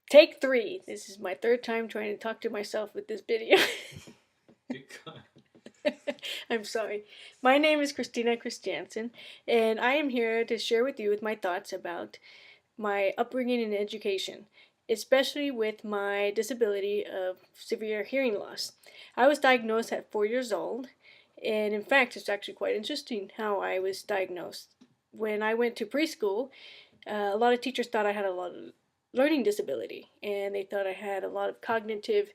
Take three. This is my third time trying to talk to myself with this video. I'm sorry. My name is Christina Christiansen, and I am here to share with you my thoughts about my upbringing and education, especially with my disability of severe hearing loss. I was diagnosed at 4 years old, and in fact, it's actually quite interesting how I was diagnosed. When I went to preschool, a lot of teachers thought I had a lot of learning disability, and they thought I had a lot of cognitive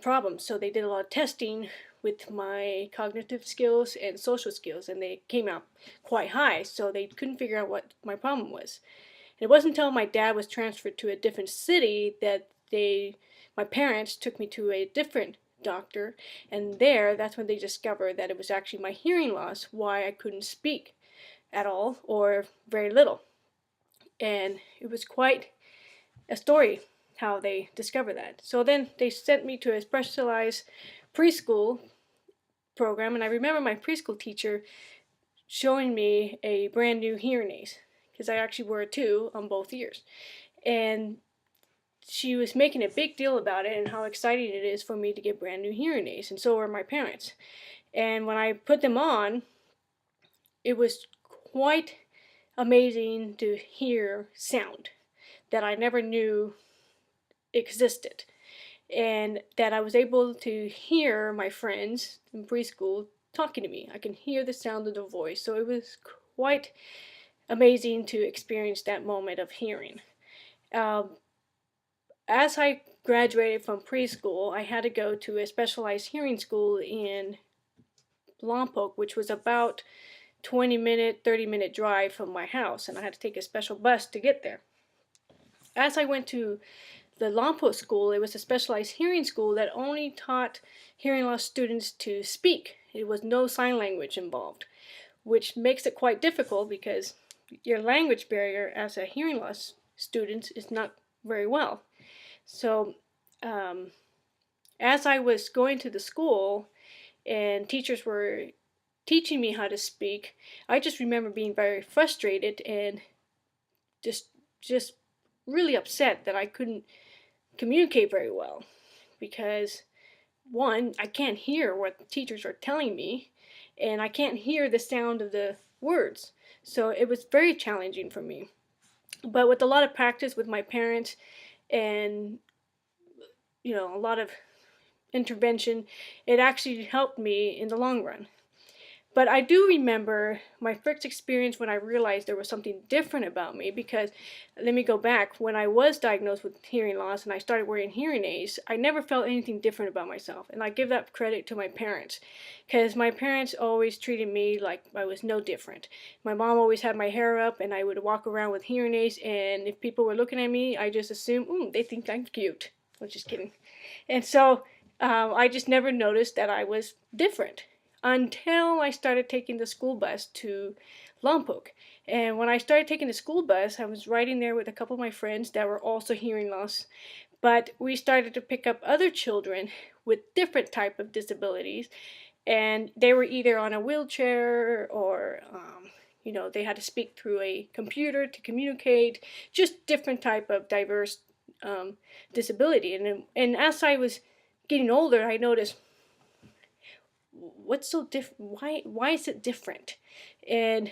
problems. So they did a lot of testing with my cognitive skills and social skills, and they came out quite high. So they couldn't figure out what my problem was. And it wasn't until my dad was transferred to a different city that my parents took me to a different doctor, and that's when they discovered that it was actually my hearing loss, why I couldn't speak at all or very little. And it was quite a story how they discovered that. So then they sent me to a specialized preschool program, and I remember my preschool teacher showing me a brand new hearing aid, because I actually wore two on both ears. And she was making a big deal about it and how exciting it is for me to get brand new hearing aids, and so were my parents. And when I put them on, it was quite amazing to hear sound that I never knew existed, and that I was able to hear my friends in preschool talking to me. I can hear the sound of their voice, so it was quite amazing to experience that moment of hearing. As I graduated from preschool, I had to go to a specialized hearing school in Lompoc, which was about 20-minute, 30-minute drive from my house, and I had to take a special bus to get there. As I went to the Lompoc school, it was a specialized hearing school that only taught hearing loss students to speak. It was no sign language involved, which makes it quite difficult because your language barrier as a hearing loss student is not very well. So as I was going to the school and teachers were teaching me how to speak, I just remember being very frustrated and just really upset that I couldn't communicate very well, because one, I can't hear what the teachers are telling me, and I can't hear the sound of the words. So it was very challenging for me. But with a lot of practice with my parents and a lot of intervention, it actually helped me in the long run. But I do remember my first experience when I realized there was something different about me, because let me go back. When I was diagnosed with hearing loss and I started wearing hearing aids, I never felt anything different about myself. And I give that credit to my parents, because my parents always treated me like I was no different. My mom always had my hair up, and I would walk around with hearing aids, and if people were looking at me, I just assumed, they think I'm cute. I was just kidding. And so I just never noticed that I was different until I started taking the school bus to Lompoc. And when I started taking the school bus, I was riding there with a couple of my friends that were also hearing loss. But we started to pick up other children with different type of disabilities, and they were either on a wheelchair or they had to speak through a computer to communicate, just different type of diverse disability. And as I was getting older, I noticed, what's so different? Why is it different? And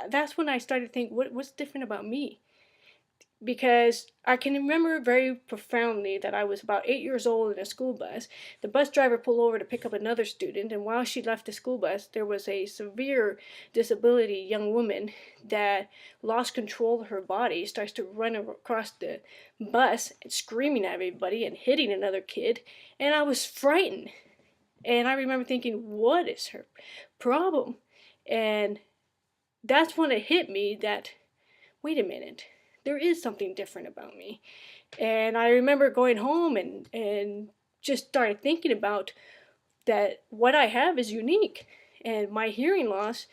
that's when I started to think, what's different about me? Because I can remember very profoundly that I was about 8 years old in a school bus. The bus driver pulled over to pick up another student, and while she left the school bus, there was a severe disability young woman that lost control of her body, starts to run across the bus and screaming at everybody and hitting another kid, and I was frightened. And I remember thinking, what is her problem? And that's when it hit me that, wait a minute, there is something different about me. And I remember going home and just started thinking about that what I have is unique. And my hearing loss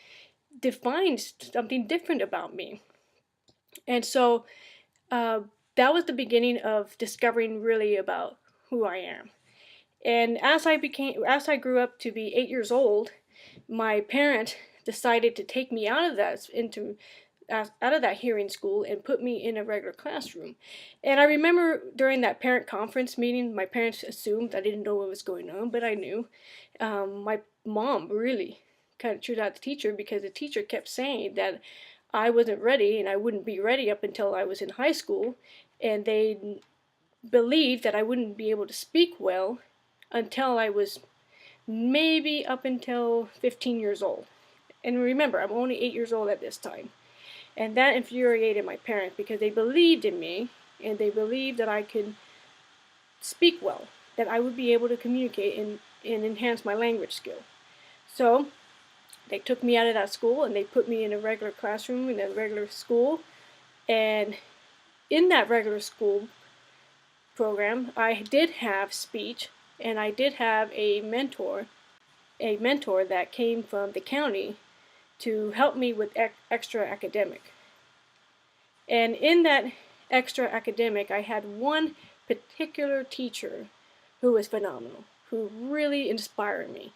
defines something different about me. And so that was the beginning of discovering really about who I am. And as I grew up to be 8 years old, my parents decided to take me out of that into out of that hearing school and put me in a regular classroom. And I remember during that parent conference meeting, my parents assumed I didn't know what was going on, but I knew. My mom really kind of chewed out the teacher because the teacher kept saying that I wasn't ready and I wouldn't be ready up until I was in high school, and they believed that I wouldn't be able to speak well until I was maybe up until 15 years old. And remember, I'm only 8 years old at this time. And that infuriated my parents because they believed in me and they believed that I could speak well, that I would be able to communicate and enhance my language skill. So they took me out of that school and they put me in a regular classroom in a regular school. And in that regular school program, I did have speech and I did have a mentor that came from the county to help me with extra academic. And in that extra academic, I had one particular teacher who was phenomenal, who really inspired me.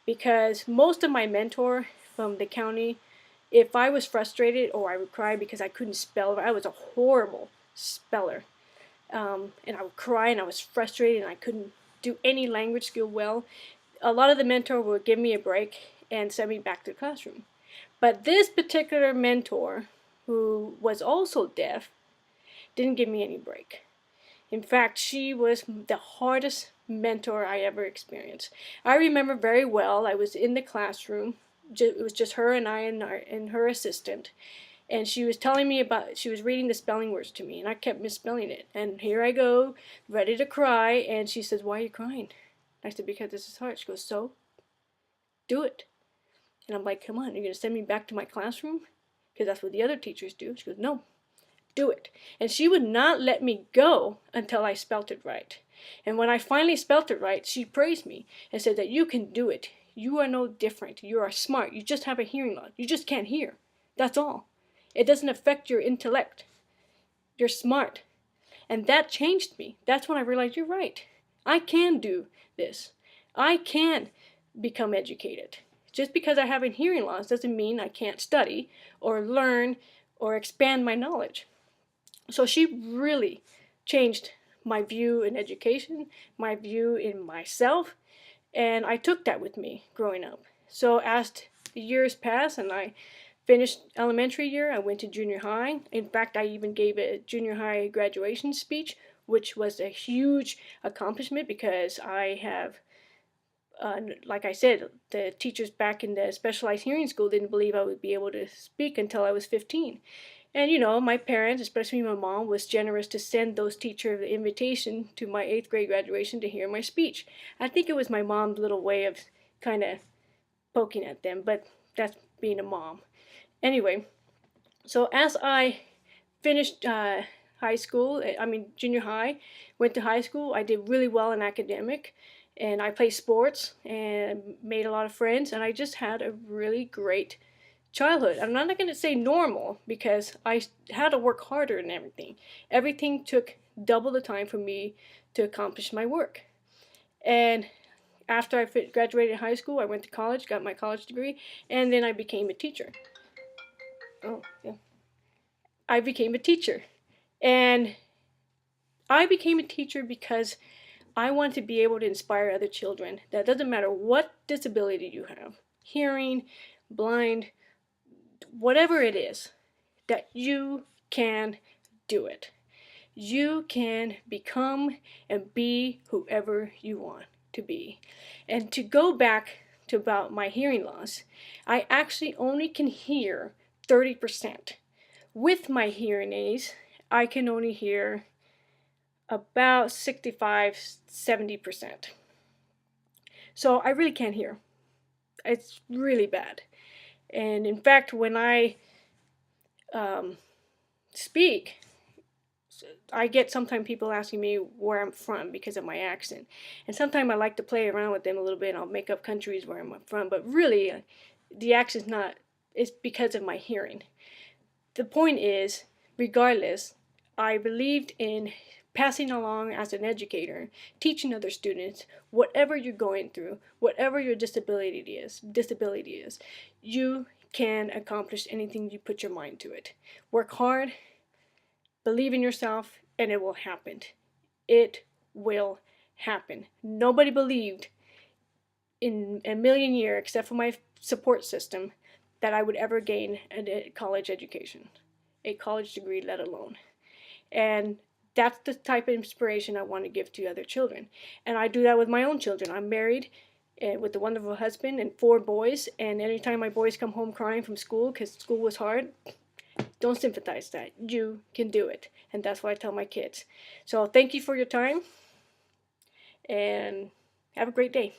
Because most of my mentor from the county, if I was frustrated or I would cry because I couldn't spell, I was a horrible speller. And I would cry and I was frustrated and I couldn't do any language skill well. A lot of the mentor would give me a break and send me back to the classroom. But this particular mentor, who was also deaf, didn't give me any break. In fact, she was the hardest mentor I ever experienced. I remember very well, I was in the classroom. It was just her and I and her assistant. And she was telling me she was reading the spelling words to me, and I kept misspelling it. And here I go, ready to cry, and she says, "Why are you crying?" I said, "Because this is hard." She goes, "So? Do it." And I'm like, "Come on, you're going to send me back to my classroom? Because that's what the other teachers do." She goes, "No, do it." And she would not let me go until I spelt it right. And when I finally spelt it right, she praised me and said that you can do it. You are no different. You are smart. You just have a hearing loss. You just can't hear. That's all. It doesn't affect your intellect. You're smart. And that changed me. That's when I realized, you're right. I can do this. I can become educated. Just because I have a hearing loss doesn't mean I can't study or learn or expand my knowledge. So she really changed my view in education, my view in myself, and I took that with me growing up. So as the years passed and I finished elementary year, I went to junior high. In fact, I even gave a junior high graduation speech, which was a huge accomplishment because I have, like I said, the teachers back in the specialized hearing school didn't believe I would be able to speak until I was 15. And you know, my parents, especially my mom, was generous to send those teachers the invitation to my 8th grade graduation to hear my speech. I think it was my mom's little way of kind of poking at them, but that's being a mom. Anyway, so as I finished high school, junior high, went to high school, I did really well in academic, and I played sports and made a lot of friends, and I just had a really great childhood. I'm not going to say normal because I had to work harder and everything. Everything took double the time for me to accomplish my work. And after I graduated high school, I went to college, got my college degree, and then I became a teacher. Oh, yeah. I became a teacher. And I became a teacher because I want to be able to inspire other children. That doesn't matter what disability you have, hearing, blind, whatever it is, that you can do it. You can become and be whoever you want to be. And to go back to about my hearing loss, I actually only can hear 30%. With my hearing aids, I can only hear about 65-70%. So I really can't hear. It's really bad. And in fact, when I speak, I get sometimes people asking me where I'm from because of my accent. And sometimes I like to play around with them a little bit and I'll make up countries where I'm from. But really, the accent's not, it's because of my hearing. The point is, regardless, I believed in passing along as an educator, teaching other students, whatever you're going through, whatever your disability is, you can accomplish anything you put your mind to it. Work hard, believe in yourself, and it will happen. It will happen. Nobody believed in a million years, except for my support system, that I would ever gain a college education, a college degree, let alone. And that's the type of inspiration I want to give to other children. And I do that with my own children. I'm married with a wonderful husband and 4 boys. And anytime my boys come home crying from school because school was hard, don't sympathize that. You can do it. And that's what I tell my kids. So thank you for your time and have a great day.